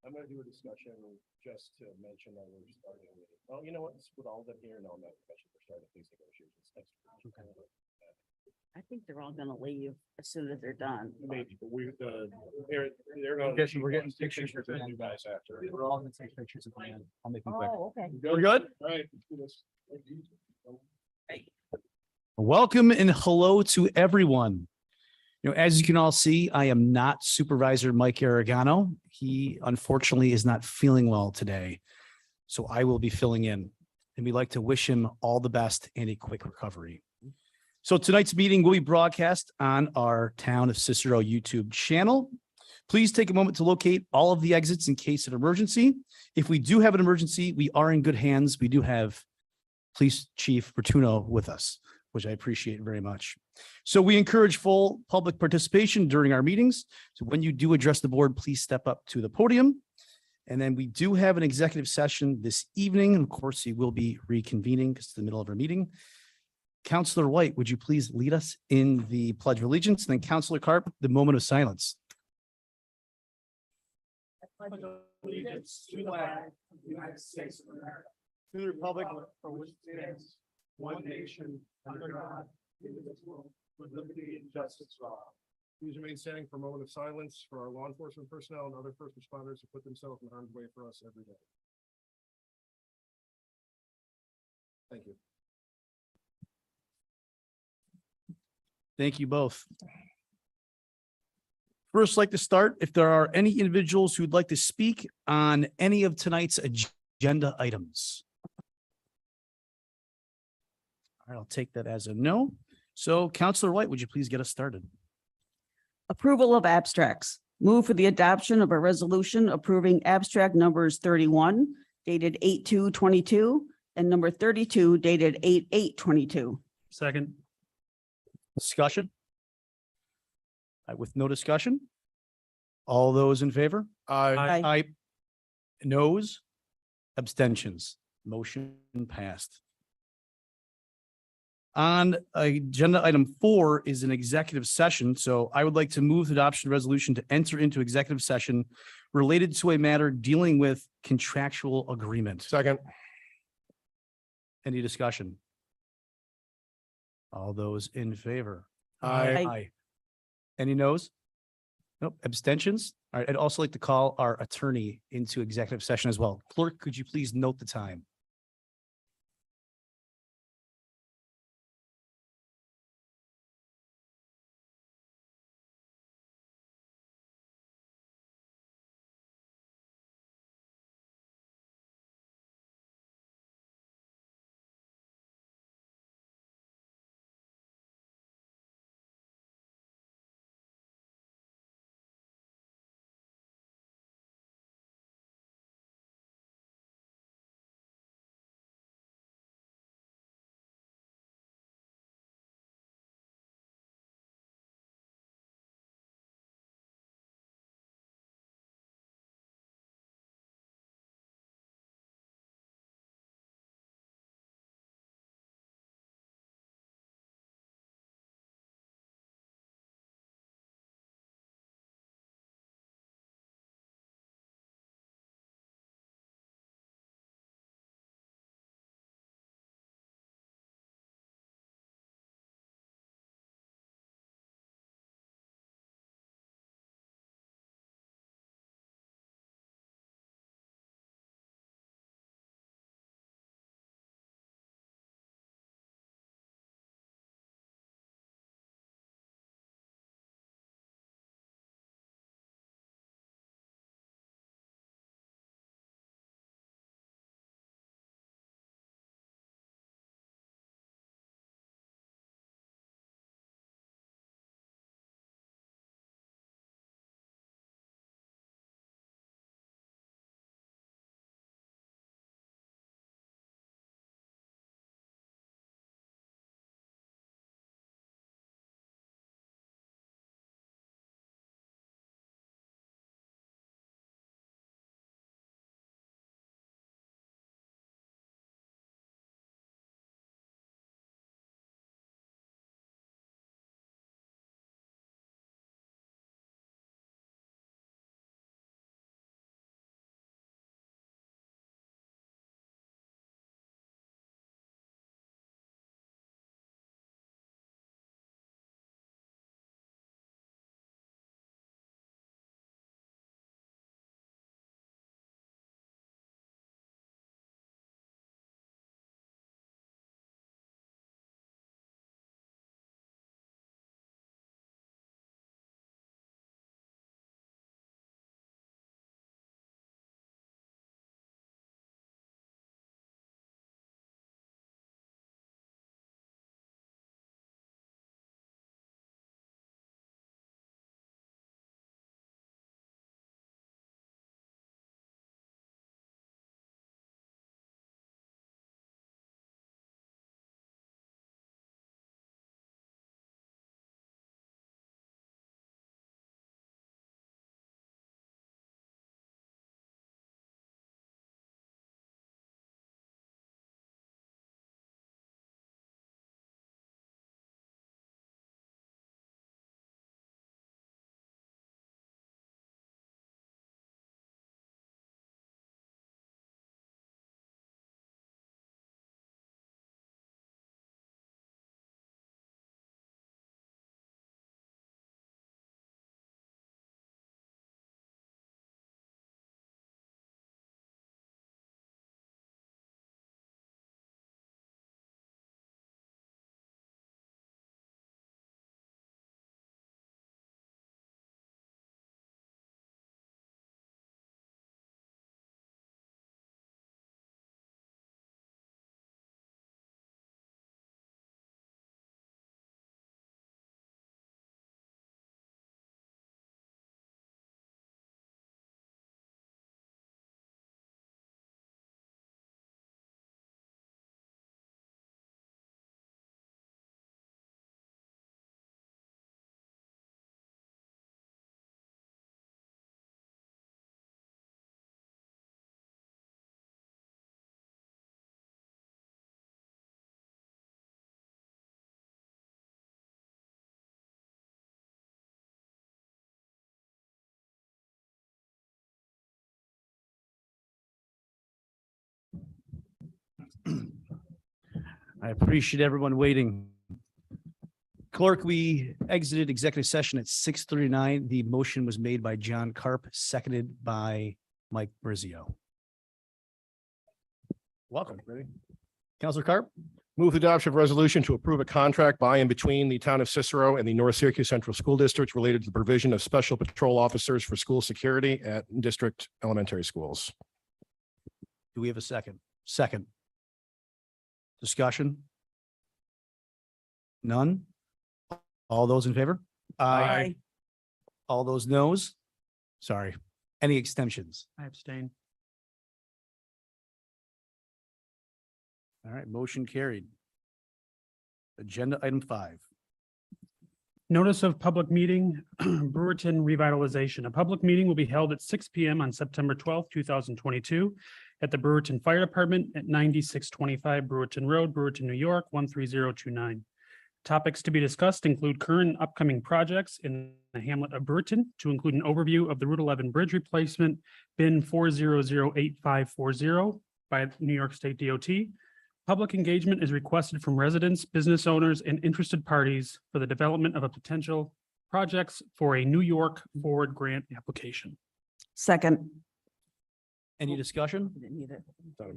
I'm gonna do a discussion just to mention that we're starting. Well, you know what? With all of them here, no, I'm not mentioning we're starting these negotiations next week. I think they're all gonna leave as soon as they're done. Maybe, but they're going. We're getting pictures for the new guys after. We're all gonna take pictures at the end. I'll make them quick. Oh, okay. We're good? All right. Welcome and hello to everyone. As you can all see, I am not Supervisor Mike Aragano. He unfortunately is not feeling well today, so I will be filling in. And we'd like to wish him all the best and a quick recovery. So tonight's meeting will be broadcast on our Town of Cicero YouTube channel. Please take a moment to locate all of the exits in case of emergency. If we do have an emergency, we are in good hands. We do have Police Chief Bertuno with us, which I appreciate very much. So we encourage full public participation during our meetings. So when you do address the board, please step up to the podium. And then we do have an executive session this evening. Of course, we will be reconvening because it's the middle of our meeting. Councilor White, would you please lead us in the Pledge of Allegiance? And then Councilor Carp, the moment of silence. Allegiance to the flag of the United States of America, to the republic for which it stands, one nation, under God, indivisible, with liberty and justice for all. Please remain standing for a moment of silence for our law enforcement personnel and other first responders who put themselves in harm's way for us every day. Thank you. Thank you both. First, I'd like to start, if there are any individuals who'd like to speak on any of tonight's agenda items. All right, I'll take that as a no. So Councilor White, would you please get us started? Approval of abstracts. Move for the adoption of a resolution approving abstract numbers 31 dated 8/2/22 and number 32 dated 8/8/22. Second. Discussion? With no discussion? All those in favor? Aye. Noes? Abstentions? Motion passed. On agenda item 4 is an executive session. So I would like to move the adoption resolution to enter into executive session related to a matter dealing with contractual agreement. Second. Any discussion? All those in favor? Aye. Any noes? Nope. Abstentions? All right. I'd also like to call our attorney into executive session as well. Clerk, could you please note the time? I appreciate everyone waiting. Clerk, we exited executive session at 6:39. The motion was made by John Carp, seconded by Mike Brizio. Welcome. Ready? Counselor Carp? Move the adoption of resolution to approve a contract by and between the town of Cicero and the North Syracuse Central School District related to the provision of special patrol officers for school security at district elementary schools. Do we have a second? Second. Discussion? None? All those in favor? Aye. All those noes? Sorry. Any extensions? I abstain. All right, motion carried. Agenda item 5. Notice of public meeting, Brewerton Revitalization. A public meeting will be held at 6 p.m. on September 12th, 2022 at the Brewerton Fire Department at 9625 Brewerton Road, Brewerton, New York, 13029. Topics to be discussed include current and upcoming projects in the hamlet of Burton, to include an overview of the Route 11 bridge replacement, bin 4008540 by New York State DOT. Public engagement is requested from residents, business owners, and interested parties for the development of a potential projects for a New York Forward grant application. Second. Any discussion? Didn't need it.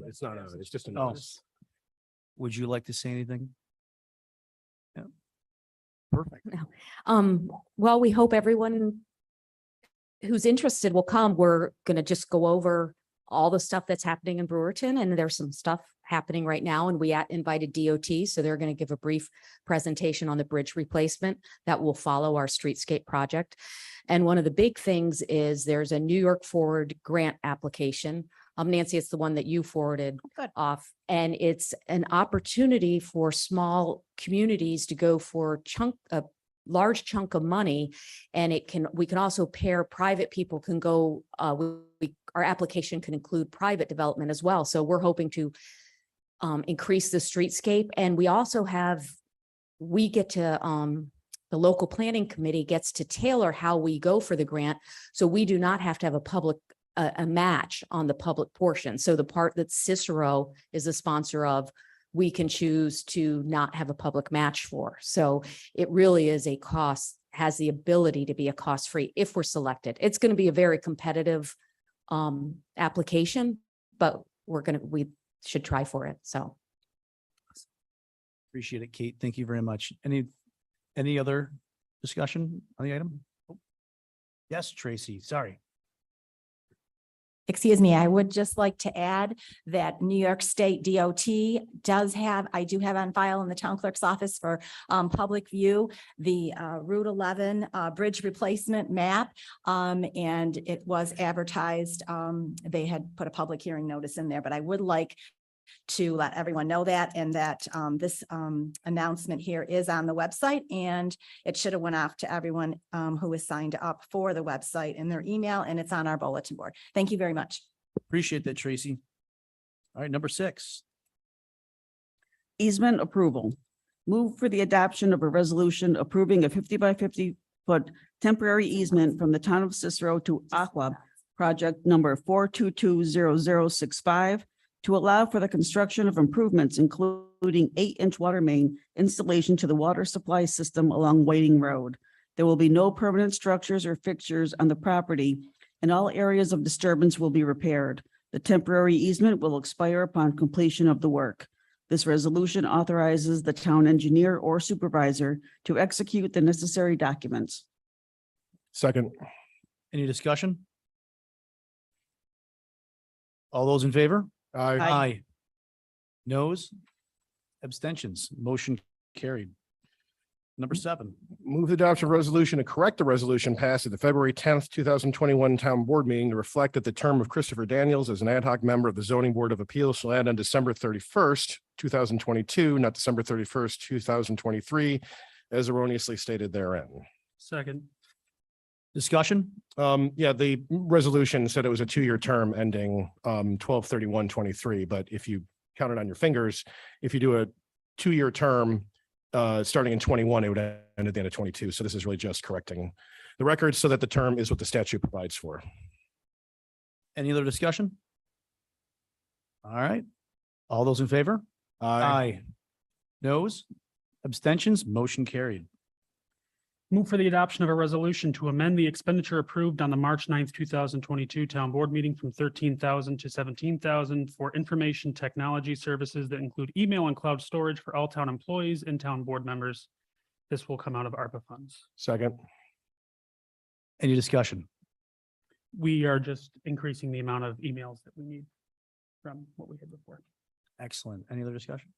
It's not, it's just a Oh. notice. Would you like to say anything? Yeah. Perfect. Well, we hope everyone who's interested will come. We're gonna just go over all the stuff that's happening in Brewerton, and there's some stuff happening right now, and we invited DOT, so they're going to give a brief presentation on the bridge replacement that will follow our streetscape project. And one of the big things is there's a New York Forward grant application. Nancy, it's the one that you forwarded off, and it's an opportunity for small communities to go for a large chunk of money, and we can also pair private people can go, our application can include private development as well. So we're hoping to increase the streetscape, and we also get to, the local planning committee gets to tailor how we go for the grant. So we do not have to have a match on the public portion. So the part that Cicero is the sponsor of, we can choose to not have a public match for. So it really is has the ability to be a cost-free if we're selected. It's going to be a very competitive application, but we should try for it. So. Appreciate it, Kate. Thank you very much. Any other discussion on the item? Yes, Tracy, sorry. Excuse me, I would just like to add that New York State DOT I do have on file in the town clerk's office for public view, the Route 11 bridge replacement map. And it was advertised. They had put a public hearing notice in there, but I would like to let everyone know that, and that this announcement here is on the website, and it should have went off to everyone who is signed up for the website in their email, and it's on our bulletin board. Thank you very much. Appreciate that, Tracy. All right, number 6. Easement approval. Move for the adoption of a resolution approving a 50 by 50 foot temporary easement from the town of Cicero to Aqua, project number 4220065, to allow for the construction of improvements, including 8-inch water main installation to the water supply system along Whiting Road. There will be no permanent structures or fixtures on the property, and all areas of disturbance will be repaired. The temporary easement will expire upon completion of the work. This resolution authorizes the town engineer or supervisor to execute the necessary documents. Second. Any discussion? All those in favor? Aye. Aye. Noes? Abstentions? Motion carried. Number 7. Move the adoption of resolution to correct the resolution passed at the February 10th, 2021 town board meeting to reflect that the term of Christopher Daniels as an ad hoc member of the zoning board of appeals shall end on December 31st, 2022, not December 31st, 2023, as erroneously stated therein. Second. Discussion? Yeah, the resolution said it was a 2-year term ending 12/31/23, but if you count it on your fingers, if you do a 2-year term starting in 21, it would end at the end of 22. So this is really just correcting the record so that the term is what the statute provides for. Any other discussion? All right. All those in favor? Aye. Noes? Abstentions? Motion carried. Move for the adoption of a resolution to amend the expenditure approved on the March 9th, 2022 town board meeting from 13,000 to 17,000 for information technology services that include email and cloud storage for all town employees and town board members. This will come out of ARPA funds. Second. Any discussion? We are just increasing the amount of emails that we need from what we had before. Excellent. Any other discussion?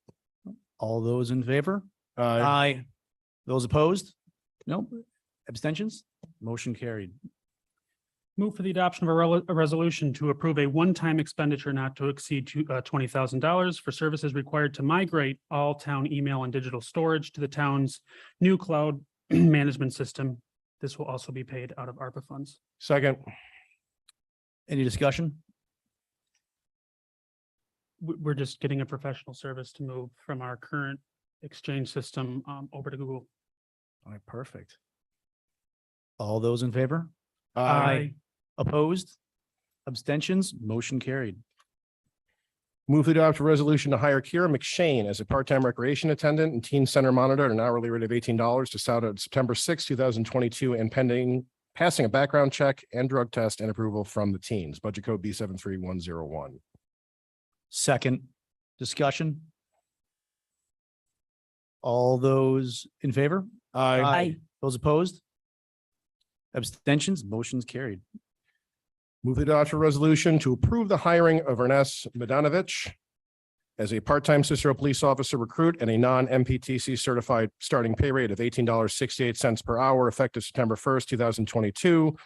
All those in favor? Aye. Aye. Those opposed? No. Abstentions? Motion carried. Move for the adoption of a resolution to approve a one-time expenditure not to exceed $20,000 for services required to migrate all town email and digital storage to the town's new cloud management system. This will also be paid out of ARPA funds. Second. Any discussion? We're just getting a professional service to move from our current Exchange system over to Google. All right, perfect. All those in favor? Opposed? Abstentions? Motion carried. Move to adopt a resolution to hire Kira McShane as a part-time recreation attendant and teen center monitor at an hourly rate of $18 to start on September 6, 2022, and pending passing a background check and drug test and approval from the teens. Budget code B73101. Second, discussion. All those in favor? Aye. Those opposed? Abstentions? Motion's carried. Move to adopt a resolution to approve the hiring of Ernest Medanovich as a part-time Cicero police officer recruit and a non-MPTC certified starting pay rate of $18.68 per hour effective September 1st, 2022,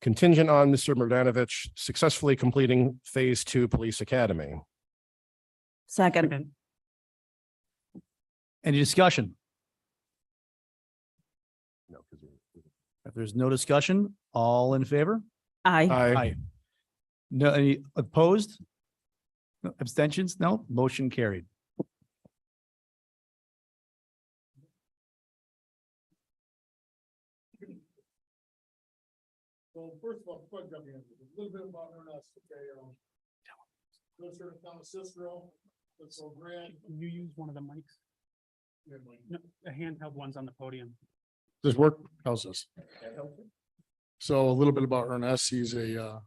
contingent on Mr. Medanovich successfully completing Phase 2 Police Academy. Second. And Any discussion? If there's no discussion, all in favor? Aye. Aye. No, any opposed? No, abstentions? No, motion carried. So first of all, before I jump in, a little bit about Ernest, okay, lives here in town of Cicero, lives so grand. can you use one of the mics? No, the handheld ones on the podium. Does this work? How's this? So a little bit about Ernest. He's a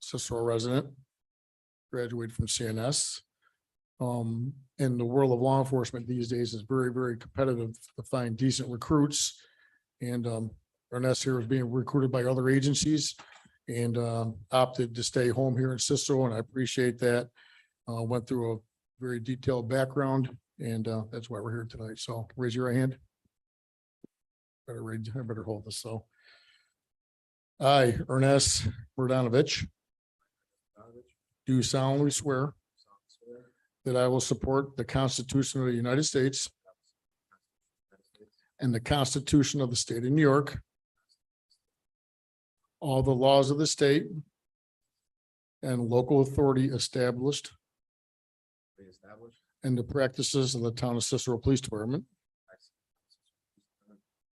Cicero resident, graduated from CNS. In the world of law enforcement these days is very, very competitive to find decent recruits. And Ernest here is being recruited by other agencies and opted to stay home here in Cicero, and I appreciate that. Went through a very detailed background, and that's why we're here tonight. So raise your right hand. I better hold this, so. I, Ernest Burtonovich, do solemnly swear that I will support the Constitution of the United States and the Constitution of the State of New York, all the laws of the state and local authority established, and the practices of the Town of Cicero Police Department.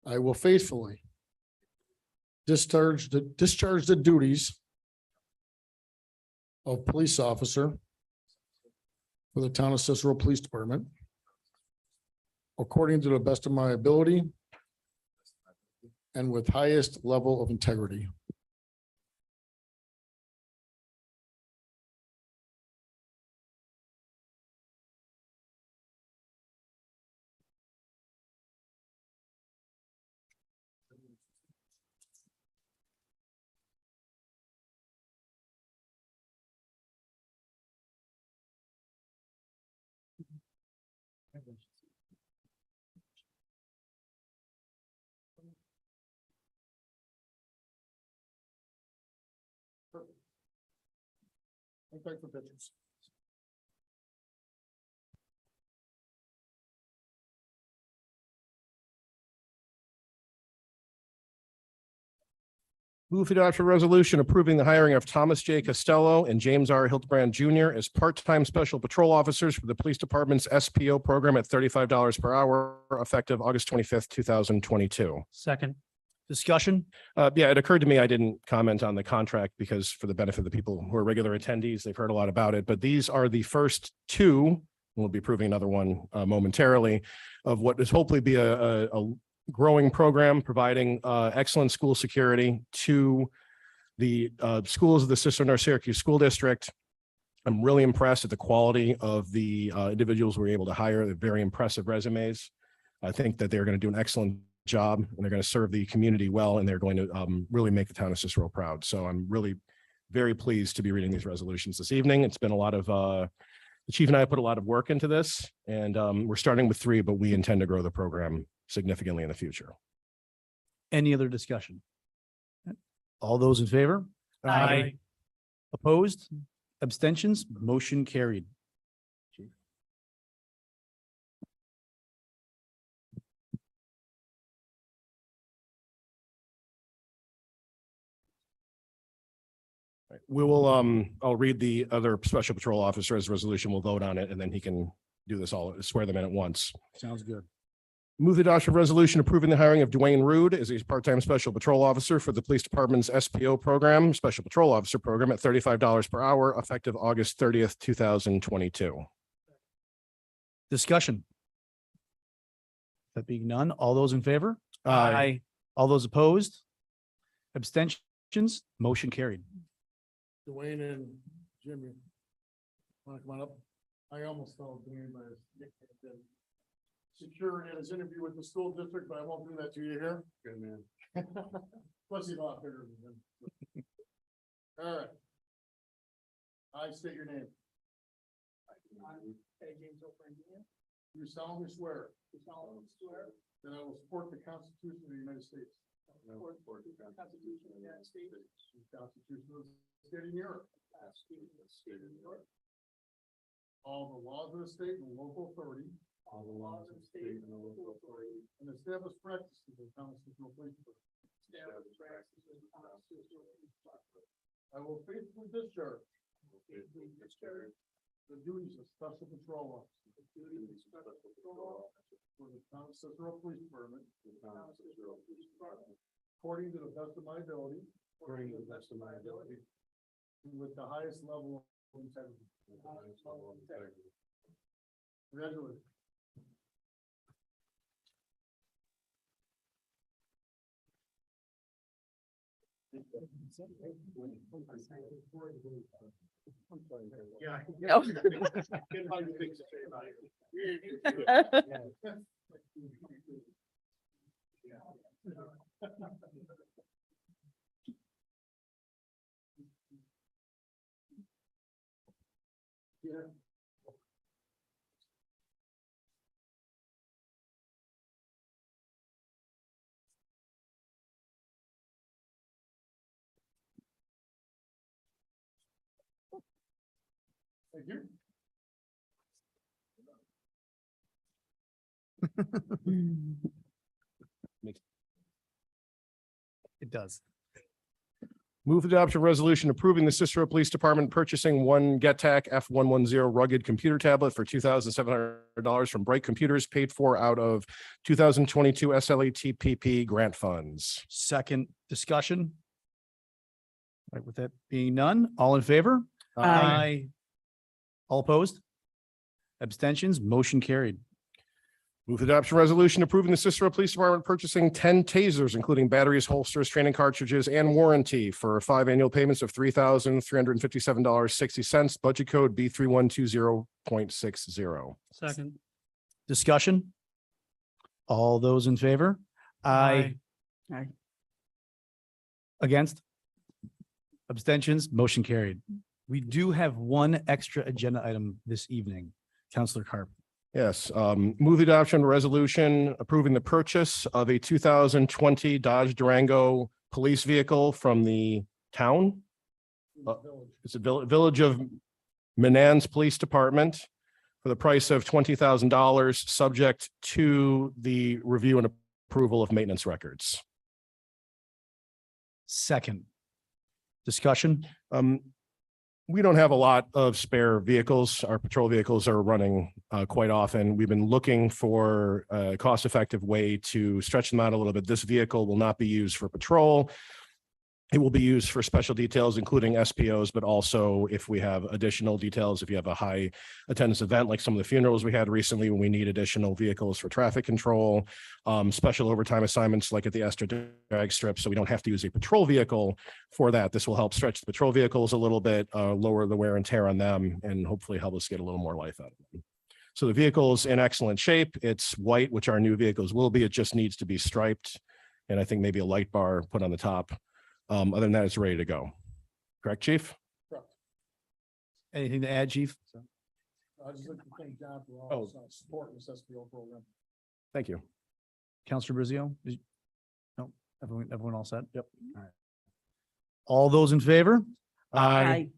I will faithfully discharge the duties of police officer for the Town of Cicero Police Department according to the best of my ability and with highest level of integrity. Thank you for pictures. Move to adopt a resolution approving the hiring of Thomas J. Costello and James R. Hildebrand Jr. as part-time special patrol officers for the police department's SPO program at $35 per hour effective August 25th, 2022. Second. Discussion? Yeah, it occurred to me, I didn't comment on the contract because for the benefit of the people who are regular attendees, they've heard a lot about it, but these are the first two, we'll be approving another one momentarily, of what is hopefully be a growing program providing excellent school security to the schools of the Cicero North Syracuse School District. I'm really impressed at the quality of the individuals we were able to hire. They're very impressive resumes. I think that they're going to do an excellent job and they're going to serve the community well, and they're going to really make the town of Cicero proud. So I'm really very pleased to be reading these resolutions this evening. It's been a lot of, the chief and I put a lot of work into this, and we're starting with 3, but we intend to grow the program significantly in the future. Any other discussion? All those in favor? Aye. Opposed? Abstentions? Motion carried. We will, I'll read the other special patrol officer's resolution. We'll vote on it, and then he can do this all, swear them in at once. Sounds good. Move the adoption of resolution approving the hiring of Dwayne Rude as a part-time special patrol officer for the police department's SPO program, special patrol officer program at $35 per hour, effective August 30th, 2022. Discussion? That being none, all those in favor? Aye. All those opposed? Abstentions? Motion carried. Dwayne and Jimmy. Want to come on up? I almost fell Dwayne by security in his interview with the school district, but I won't do that to you here. Good man. Plus he's a lot bigger than him. All right. I state your name. You solemnly swear. That I will support the Constitution of the United States. The Constitution of the United States. The Constitution of the State of New York. All the laws of the state and local authority. All the laws of the state and local authority. And established practices of the town of Cicero Police Department. I will faithfully discharge. The duties of special patrol officer. For the town of Cicero Police Department. According to the best of my ability. And with the highest level of integrity. Congratulations. Yeah. No. Thank you. It does. Move the adoption of resolution approving the Cicero Police Department purchasing one GetTac F110 rugged computer tablet for $2,700 from Bright Computers, paid for out of 2022 SLATPP grant funds. Second discussion? All right, with that being none, all in favor? Aye. All opposed? Abstentions? Motion carried. Move the adoption resolution approving the Cicero Police Department purchasing 10 tasers, including batteries, holsters, training cartridges, and warranty for 5 annual payments of $3,357.60. Budget code B3120.60. Second. Discussion? All those in favor? Aye. Aye. Against? Abstentions? Motion carried. We do have one extra agenda item this evening. Counselor Carp. Yes, move the adoption resolution approving the purchase of a 2020 Dodge Durango police vehicle from the town. It's a village of Manans Police Department for the price of $20,000, subject to the review and approval of maintenance records. Second. Discussion? we don't have a lot of spare vehicles. Our patrol vehicles are running quite often. We've been looking for a cost-effective way to stretch them out a little bit. This vehicle will not be used for patrol. It will be used for special details, including SPOs, but also if we have additional details, if you have a high attendance event, like some of the funerals we had recently, when we need additional vehicles for traffic control, special overtime assignments like at the Esther drag strip. So we don't have to use a patrol vehicle for that. This will help stretch the patrol vehicles a little bit, lower the wear and tear on them, and hopefully help us get a little more life out of them. So the vehicle is in excellent shape. It's white, which our new vehicles will be. It just needs to be striped. And I think maybe a light bar put on the top. Other than that, it's ready to go. Correct, Chief? Anything to add, Chief? I just like to thank John for Oh. all his support in this SPO program. Thank you. Counselor Brizio? No, everyone all set? Yep. All right. All those in favor? Aye.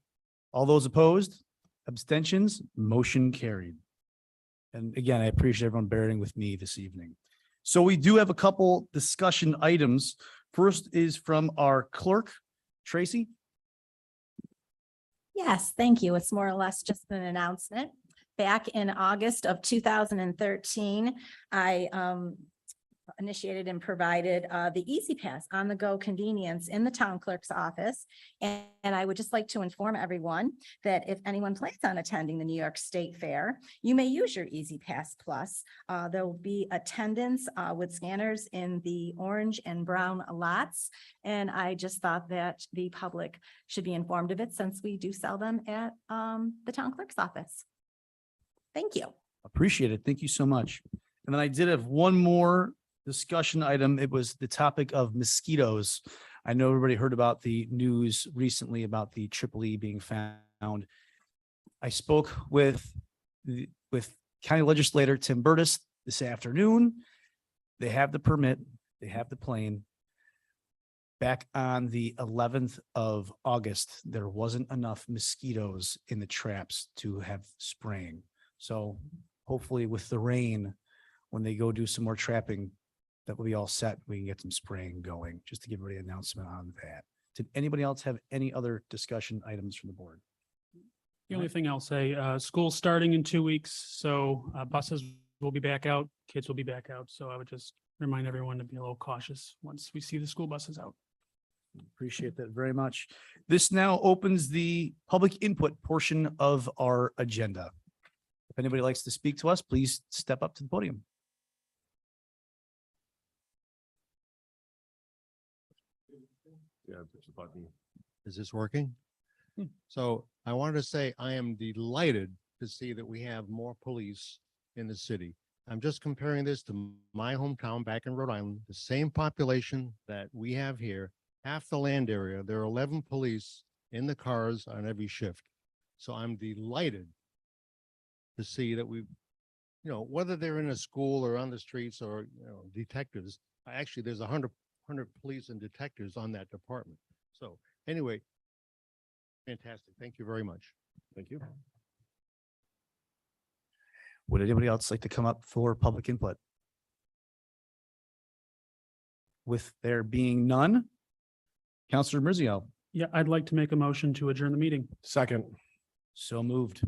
All those opposed? Abstentions? Motion carried. And again, I appreciate everyone bearing with me this evening. So we do have a couple discussion items. First is from our clerk, Tracy. Yes, thank you. It's more or less just an announcement. Back in August of 2013, I initiated and provided the Easy Pass on the go convenience in the town clerk's office. And I would just like to inform everyone that if anyone plans on attending the New York State Fair, you may use your Easy Pass Plus. There will be attendance with scanners in the orange and brown lots. And I just thought that the public should be informed of it since we do sell them at the town clerk's office. Thank you. Appreciate it. Thank you so much. And then I did have one more discussion item. It was the topic of mosquitoes. I know everybody heard about the news recently about the EEE being found. I spoke with County Legislator Tim Burton this afternoon. They have the permit, they have the plane. Back on the 11th of August, there wasn't enough mosquitoes in the traps to have spraying. So hopefully with the rain, when they go do some more trapping, that will be all set. We can get some spraying going, just to give everybody an announcement on that. Did anybody else have any other discussion items from the board? The only thing I'll say, school's starting in 2 weeks, so buses will be back out, kids will be back out. So I would just remind everyone to be a little cautious once we see the school buses out. Appreciate that very much. This now opens the public input portion of our agenda. If anybody likes to speak to us, please step up to the podium. Yeah, push the button. Is this working? So I wanted to say I am delighted to see that we have more police in the city. I'm just comparing this to my hometown back in Rhode Island, the same population that we have here, half the land area. There are 11 police in the cars on every shift. So I'm delighted to see that we, whether they're in a school or on the streets or, detectives, actually there's 100 police and detectives on that department. So anyway, fantastic. Thank you very much. Thank you. Would anybody else like to come up for public input? With there being none, Counselor Brizio. Yeah, I'd like to make a motion to adjourn the meeting. Second. So moved.